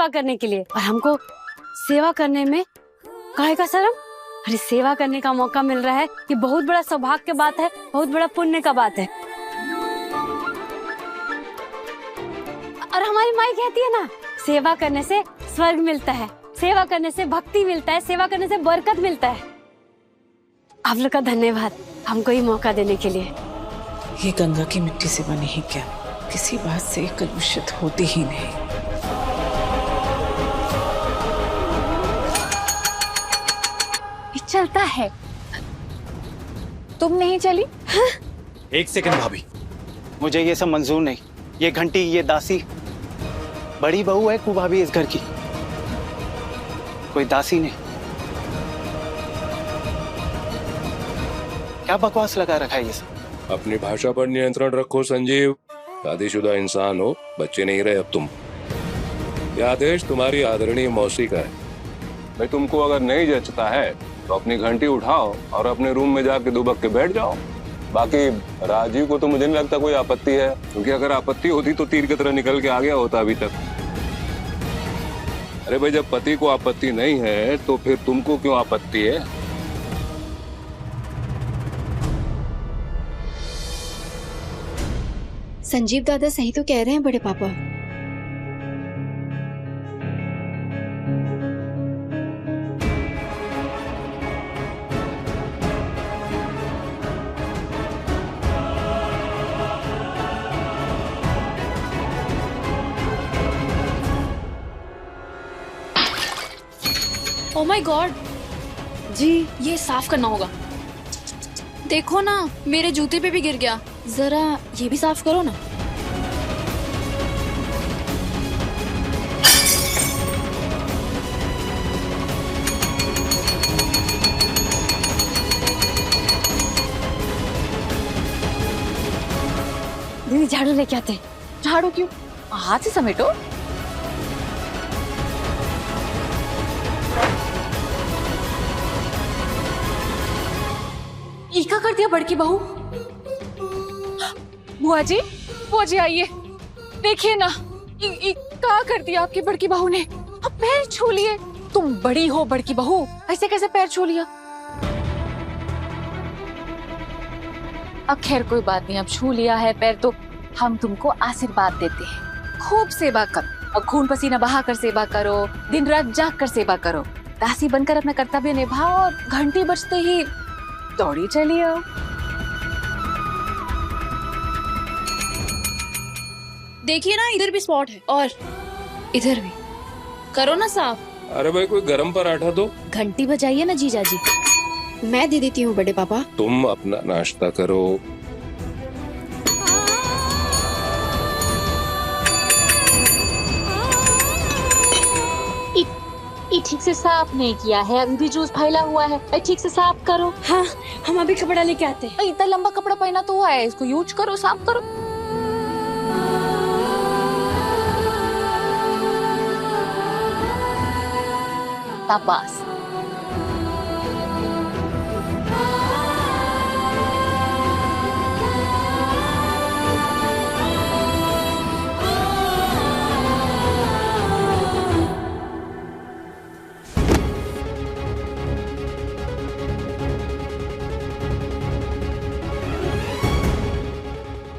सेवा करने के लिए, और हमको सेवा करने में काहे का शर्म? अरे सेवा करने का मौका मिल रहा है, ये बहुत बड़ा सौभाग्य की बात है, बहुत बड़ा पुण्य का बात है। और हमारी माई कहती है ना, सेवा करने से स्वर्ग मिलता है, सेवा करने से भक्ति मिलता है, सेवा करने से बरकत मिलता है। आप लोग का धन्यवाद हमको ये मौका देने के लिए। ये गंगा की मिट्टी से बनी है क्या? किसी बात से कलुषित होती ही नहीं। ये चलता है, तुम नहीं चली? हाँ? एक सेकंड भाभी, मुझे ये सब मंजूर नहीं। ये घंटी, ये दासी, बड़ी बहू है कु भाभी इस घर की, कोई दासी नहीं। क्या बकवास लगा रखा है ये सब? अपनी भाषा पर नियंत्रण रखो संजीव। शादीशुदा इंसान हो, बच्चे नहीं रहे अब तुम। यह आदेश तुम्हारी आदरणीय मौसी का है। भाई तुमको अगर नहीं जचता है तो अपनी घंटी उठाओ और अपने रूम में जाके दुबक के बैठ जाओ। बाकी राजीव को तो मुझे नहीं लगता कोई आपत्ति है, क्योंकि अगर आपत्ति होती तो तीर की तरह निकल के आ गया होता अभी तक। अरे भाई, जब पति को आपत्ति नहीं है तो फिर तुमको क्यों आपत्ति है? संजीव दादा सही तो कह रहे हैं बड़े पापा। ओह माय गॉड जी, ये साफ करना होगा। देखो ना, मेरे जूते पे भी गिर गया। जरा ये भी साफ करो ना। दीदी झाड़ू लेके आते। झाड़ू क्यों? हाथ से समेटो। ईका कर दिया बड़की बहू। बुआ जी आइए, देखिए ना, क्या कर दिया आपकी बड़की बहू ने। अब पैर छू लिए। तुम बड़ी हो बड़की बहू, ऐसे कैसे पैर छू लिया? अब खैर कोई बात नहीं, अब छू लिया है पैर तो हम तुमको आशीर्वाद देते हैं। खूब सेवा करो और खून पसीना बहा कर सेवा करो, दिन रात जाग कर सेवा करो, दासी बनकर अपना कर्तव्य निभाओ और घंटी बजते ही दौड़ी चलिए। देखिए ना, इधर भी स्पॉट है और इधर भी। करो ना साफ। अरे भाई, कोई गरम पराठा दो। घंटी बजाइए ना जीजा जी। मैं दे देती हूँ बड़े पापा। तुम अपना नाश्ता करो। ये ठीक से साफ नहीं किया है, अभी भी जूस फैला हुआ है। ठीक से साफ करो। हाँ, हम अभी कपड़ा लेके आते हैं। इतना लंबा कपड़ा पहना तो हुआ है, इसको यूज करो, साफ करो। शाबाश।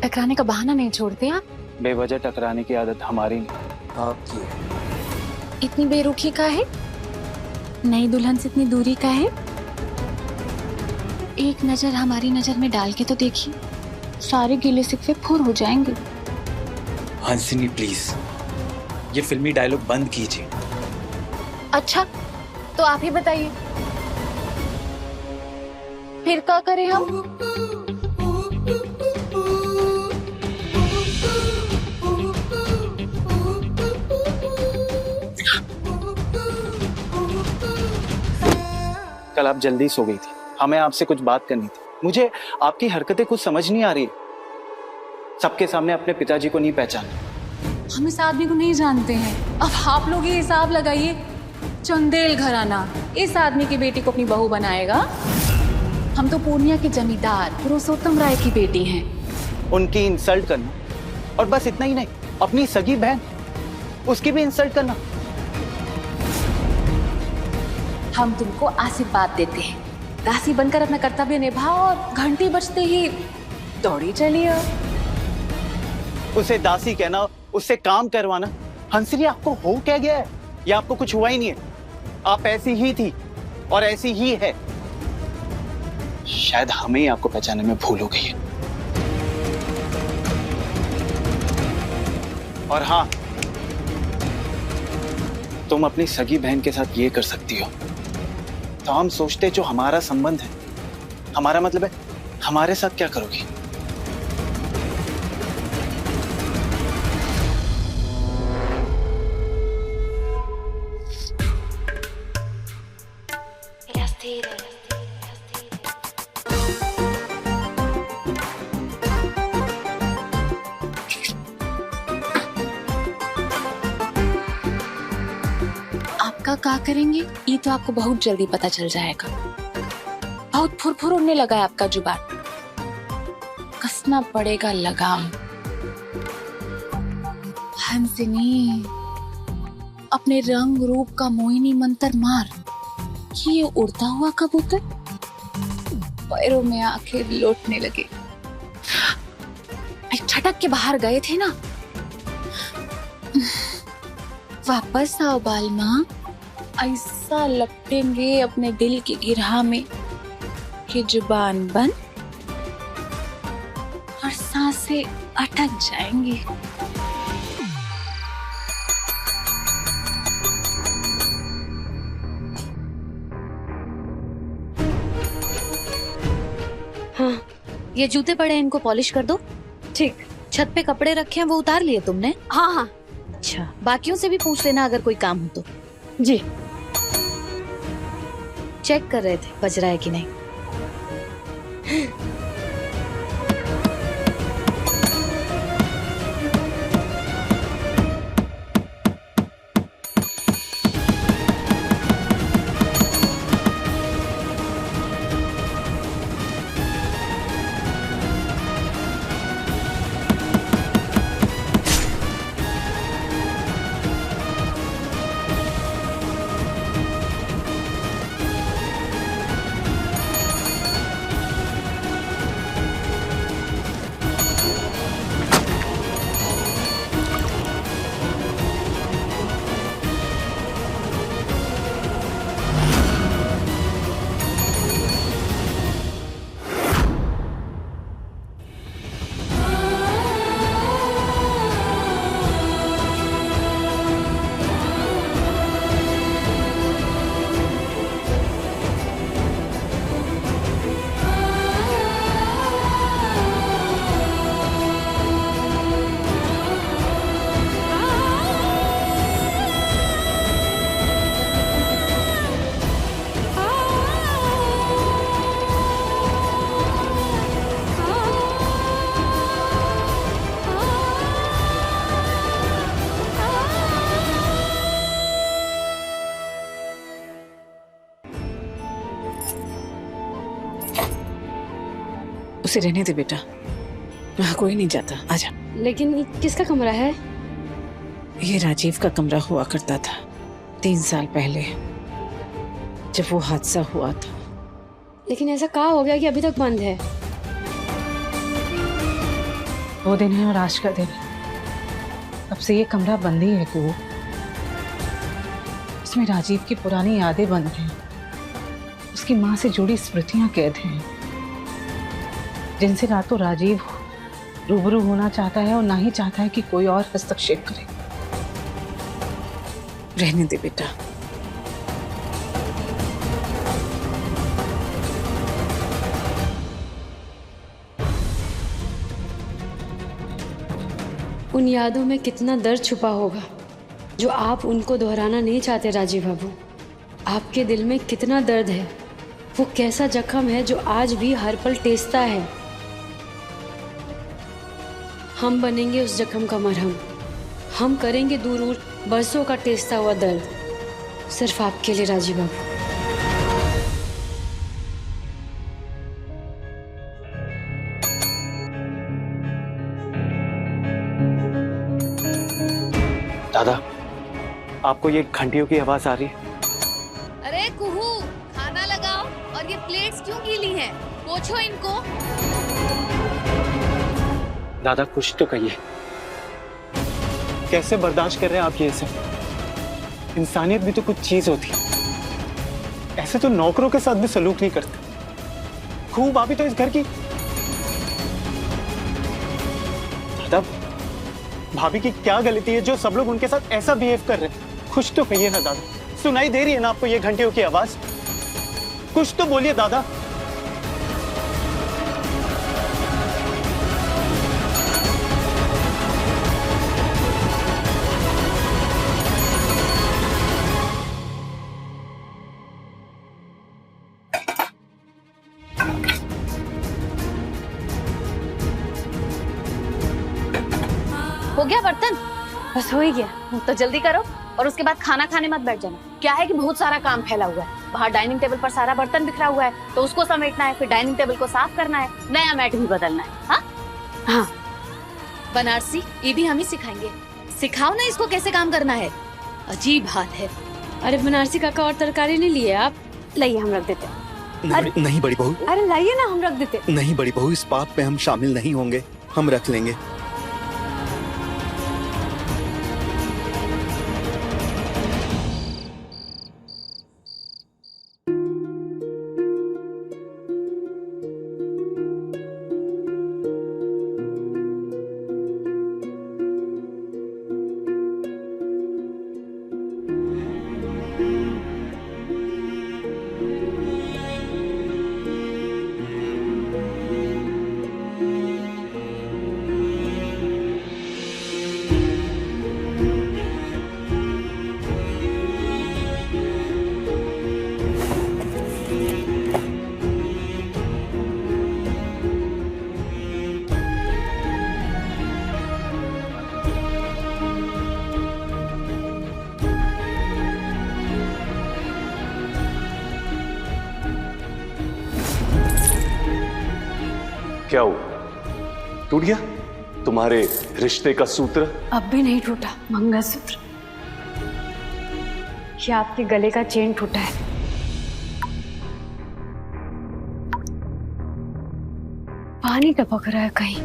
टकराने का बहाना नहीं छोड़ते आप। बेवजह टकराने की आदत हमारी नहीं, आपकी है। इतनी बेरुखी का है? नई दुल्हन से इतनी दूरी का है? एक नजर हमारी नजर में डाल के तो देखिए, सारे गिले शिकवे फूर हो जाएंगे। हंसिनी प्लीज, ये फिल्मी डायलॉग बंद कीजिए। अच्छा, तो आप ही बताइए, फिर क्या करें हम? कल आप जल्दी सो गई थी, हमें आपसे कुछ बात करनी थी। मुझे आपकी हरकतें कुछ समझ नहीं आ रही। सबके सामने अपने पिताजी को नहीं पहचाना। हम इस आदमी को नहीं जानते हैं। अब आप लोग ये हिसाब लगाइए, चंदेल घराना इस आदमी की बेटी को अपनी बहू बनाएगा। हम तो पूर्णिया के जमींदार पुरुषोत्तम राय की बेटी हैं। उनकी इंसल्ट करना, और बस इतना ही नहीं, अपनी सगी बहन उसकी भी इंसल्ट करना। हम तुमको आशीर्वाद देते हैं। दासी बनकर अपना कर्तव्य निभाओ और घंटी बजते ही दौड़ी चलिए। उसे दासी कहना, उससे काम करवाना। हंसरी, आपको हो क्या गया है? या आपको कुछ हुआ ही नहीं है? आप ऐसी ही थी और ऐसी ही है। शायद हमें ही आपको पहचानने में भूल हो गई है। और हाँ, तुम अपनी सगी बहन के साथ ये कर सकती हो। तो हम सोचते जो हमारा संबंध है, हमारा मतलब है, हमारे साथ क्या करोगी? आपका क्या करेंगे ये तो आपको बहुत जल्दी पता चल जाएगा। बहुत फुरफुर उड़ने लगा है आपका जुबान। कसना पड़ेगा लगाम। हंसिनी, अपने रंग रूप का मोहिनी मंत्र मार कि ये उड़ता हुआ कबूतर पैरों में आके लौटने लगे। छटक के बाहर गए थे ना, वापस आओ बालमा। ऐसा लपटेंगे अपने दिल की गिरहा में कि जुबान बंद और सांसें अटक जाएंगी। हाँ, ये जूते पड़े हैं, इनको पॉलिश कर दो। ठीक। छत पे कपड़े रखे हैं, वो उतार लिए तुमने? हाँ हाँ। अच्छा, बाकियों से भी पूछ लेना अगर कोई काम हो तो। जी। चेक कर रहे थे बज रहा है कि नहीं। उसे रहने दे बेटा, वहाँ कोई नहीं जाता, आजा। लेकिन ये किसका कमरा है? ये राजीव का कमरा हुआ करता था 3 साल पहले, जब वो हादसा हुआ था। लेकिन ऐसा कहाँ हो गया कि अभी तक बंद है? वो दिन है और आज का दिन, अब से ये कमरा बंद ही है। को इसमें राजीव की पुरानी यादें बंद हैं, उसकी माँ से जुड़ी स्मृतियां कैद हैं, जिनसे ना तो राजीव रूबरू होना चाहता है और ना ही चाहता है कि कोई और हस्तक्षेप करे। रहने दे बेटा। उन यादों में कितना दर्द छुपा होगा जो आप उनको दोहराना नहीं चाहते राजीव बाबू। आपके दिल में कितना दर्द है, वो कैसा जख्म है जो आज भी हर पल टेसता है। हम बनेंगे उस जख्म का मरहम, हम करेंगे दूर बरसों का टेसता हुआ दर्द, सिर्फ आपके लिए राजीव बाबू। दादा, आपको ये घंटियों की आवाज आ रही है? अरे कुहू, निकली हैं। पूछो इनको। दादा कुछ तो कहिए, कैसे बर्दाश्त कर रहे हैं आप ये सब? इंसानियत भी तो कुछ चीज होती है। ऐसे तो नौकरों के साथ भी सलूक नहीं करते। खूब भाभी तो इस घर की। दादा, भाभी की क्या गलती है जो सब लोग उनके साथ ऐसा बिहेव कर रहे हैं? कुछ तो कहिए ना दादा। सुनाई दे रही है ना आपको ये घंटियों की आवाज? कुछ तो बोलिए दादा। हो गया बर्तन? बस हो ही गया। तो जल्दी करो और उसके बाद खाना खाने मत बैठ जाना। क्या है कि बहुत सारा काम फैला हुआ है। बाहर डाइनिंग टेबल पर सारा बर्तन बिखरा हुआ है, तो उसको समेटना है, फिर डाइनिंग टेबल को साफ करना है, नया मैट भी बदलना है। हाँ हाँ, बनारसी, ये भी हम ही सिखाएंगे। सिखाओ ना इसको कैसे काम करना है। अजीब हाल है। अरे बनारसी काका और तरकारी नहीं लिए आप? लाइए हम रख देते। नहीं बड़ी बहू, अरे लाइए ना हम रख देते। नहीं बड़ी बहू, इस पाप में हम शामिल नहीं होंगे, हम रख लेंगे। क्या हुआ? टूट गया तुम्हारे रिश्ते का सूत्र? अब भी नहीं टूटा मंगलसूत्र। ये आपके गले का चेन टूटा है। पानी टपक रहा है कहीं।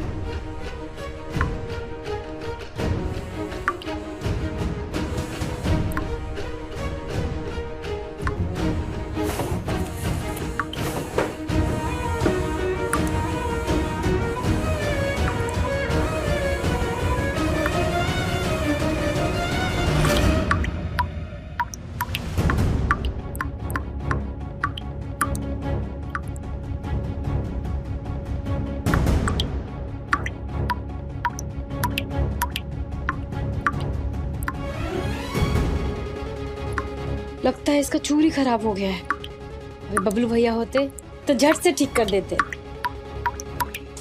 लगता है इसका चूड़ी खराब हो गया है। अगर बबलू भैया होते तो झट से ठीक कर देते,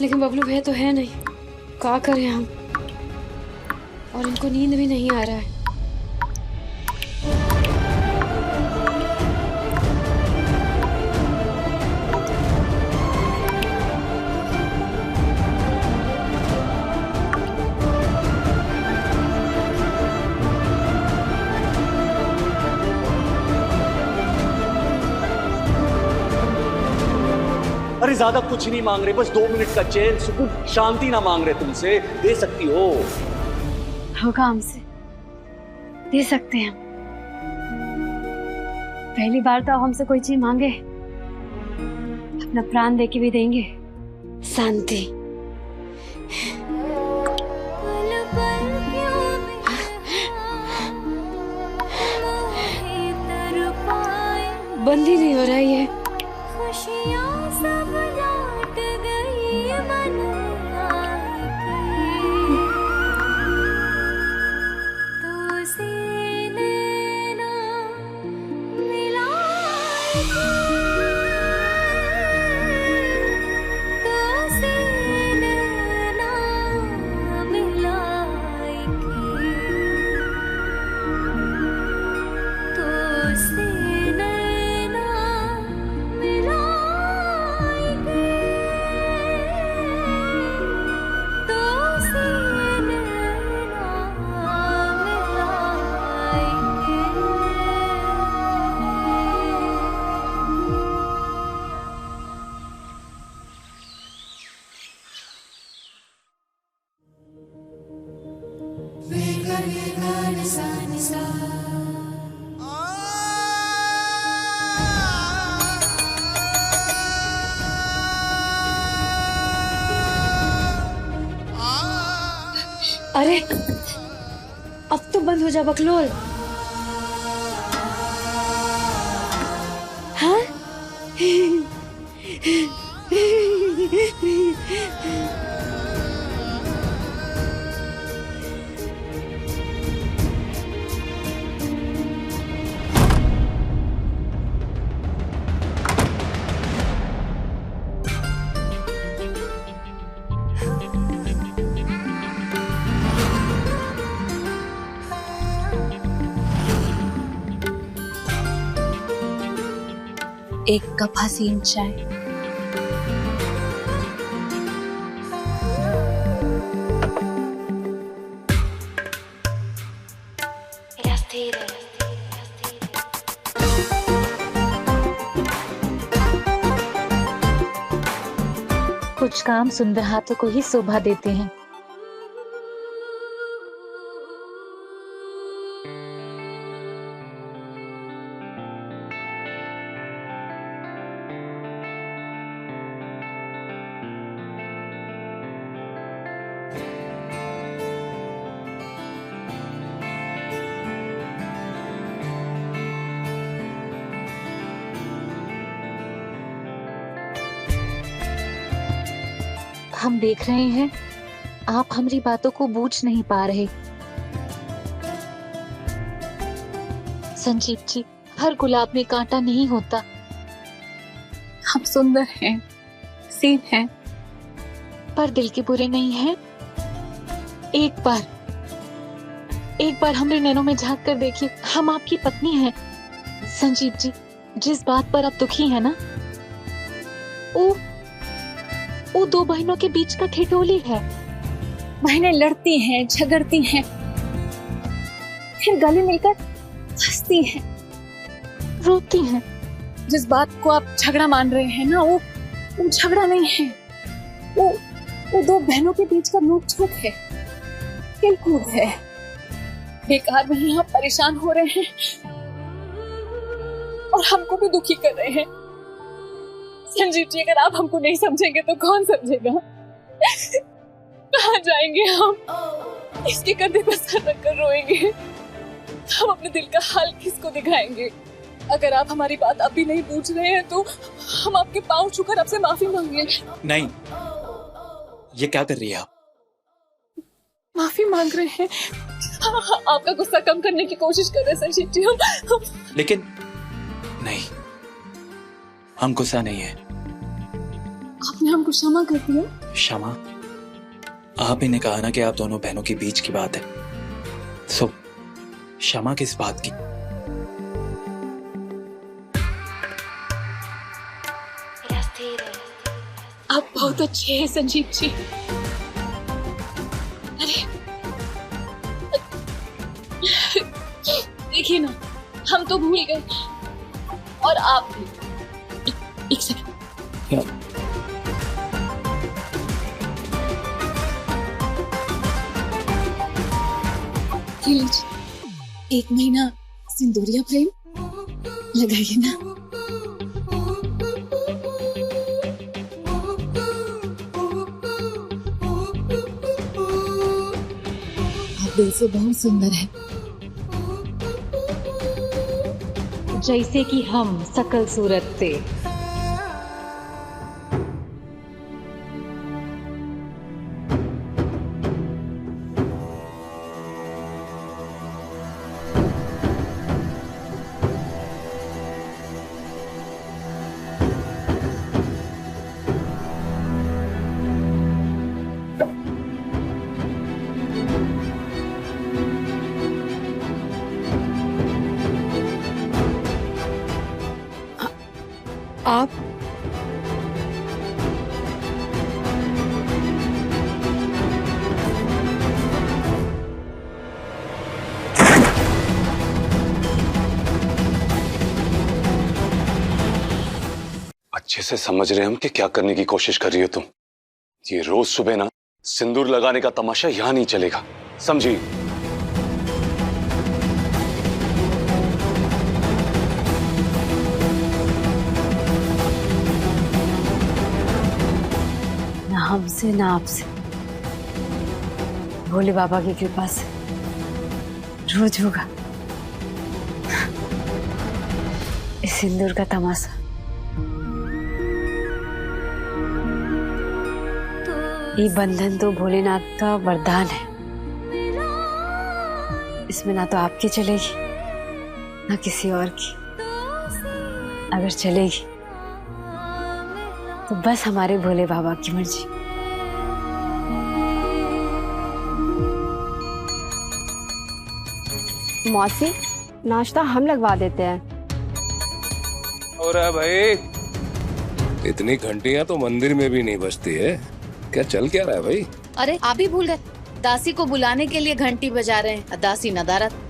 लेकिन बबलू भैया तो है नहीं। क्या करें हम? और इनको नींद भी नहीं आ रहा है। अरे ज्यादा कुछ नहीं मांग रहे, बस 2 मिनट का चैन, सुकून, शांति ना मांग रहे तुमसे। दे सकती हो। होगा हमसे, दे सकते हैं। पहली बार तो आप हमसे कोई चीज मांगे, अपना प्राण दे के भी देंगे। शांति। बंद ही नहीं हो रहा है ये। अरे अब तो बंद हो जा बकलोल। हाँ एक कप हसीन चाय। कुछ काम सुंदर हाथों को ही शोभा देते हैं। हम देख रहे हैं आप हमारी बातों को बूझ नहीं पा रहे। संजीव जी, हर गुलाब में कांटा नहीं होता। हम सुंदर हैं, हसीन हैं, पर दिल के बुरे नहीं हैं। एक बार हमारे नैनों में झांक कर देखिए, हम आपकी पत्नी हैं। संजीव जी, जिस बात पर आप दुखी हैं ना, वो दो बहनों के बीच का ठिठोली है। बहनें लड़ती हैं, झगड़ती हैं, फिर गले मिलकर हंसती हैं, रोती हैं। जिस बात को आप झगड़ा मान रहे हैं ना, वो झगड़ा नहीं है। वो दो बहनों के बीच का नोक-झोंक है, खेल-कूद है। बेकार में ही हम परेशान हो रहे हैं और हमको भी दुखी कर रहे हैं। संजीव जी, अगर आप हमको नहीं समझेंगे तो कौन समझेगा? कहाँ जाएंगे हम? इसके कंधे पर सर रखकर रोएंगे। हम अपने दिल का हाल किसको दिखाएंगे? अगर आप हमारी बात अभी नहीं पूछ रहे हैं तो हम आपके पांव छूकर आपसे माफी मांगे। नहीं, ये क्या कर रही है आप? माफी मांग रहे हैं। आपका गुस्सा कम करने की कोशिश कर रहे हैं संजीव जी। हम लेकिन नहीं, हम गुस्सा नहीं है। आपने हमको क्षमा कर दिया। क्षमा? आप ही ने कहा ना कि आप दोनों बहनों के बीच की बात है, सो क्षमा किस बात की? आप बहुत अच्छे हैं संजीव जी। अरे देखिए ना, हम तो भूल गए और आप भी। एक सेकंड। एक महीना सिंदूरिया प्रेम लगाइए ना। आप दिल से बहुत सुंदर है, जैसे कि हम सकल सूरत से। आप अच्छे से समझ रहे हम कि क्या करने की कोशिश कर रही हो तुम। ये रोज सुबह ना सिंदूर लगाने का तमाशा यहां नहीं चलेगा, समझी? मुझसे ना आपसे, भोले बाबा की कृपा से रोज होगा इस सिंदूर का तमाशा। ये बंधन तो भोलेनाथ का वरदान है, इसमें ना तो आपकी चलेगी ना किसी और की। अगर चलेगी तो बस हमारे भोले बाबा की मर्जी। मौसी, नाश्ता हम लगवा देते हैं। और भाई इतनी घंटियां तो मंदिर में भी नहीं बजती है, क्या चल क्या रहा है भाई? अरे आप ही भूल गए, दासी को बुलाने के लिए घंटी बजा रहे हैं। दासी नदारत।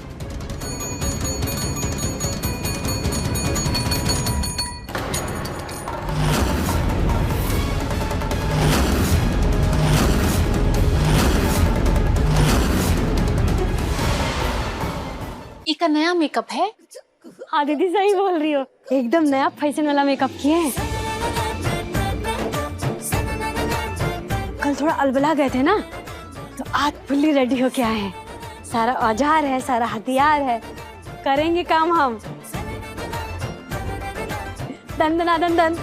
का नया मेकअप है? हाँ दीदी सही बोल रही हो, एकदम नया फैशन वाला मेकअप किए हैं। कल थोड़ा अलबला गए थे ना, तो आज फुल्ली रेडी होके आए हैं। सारा औजार है, सारा हथियार है, करेंगे काम हम। दन दन दन दन।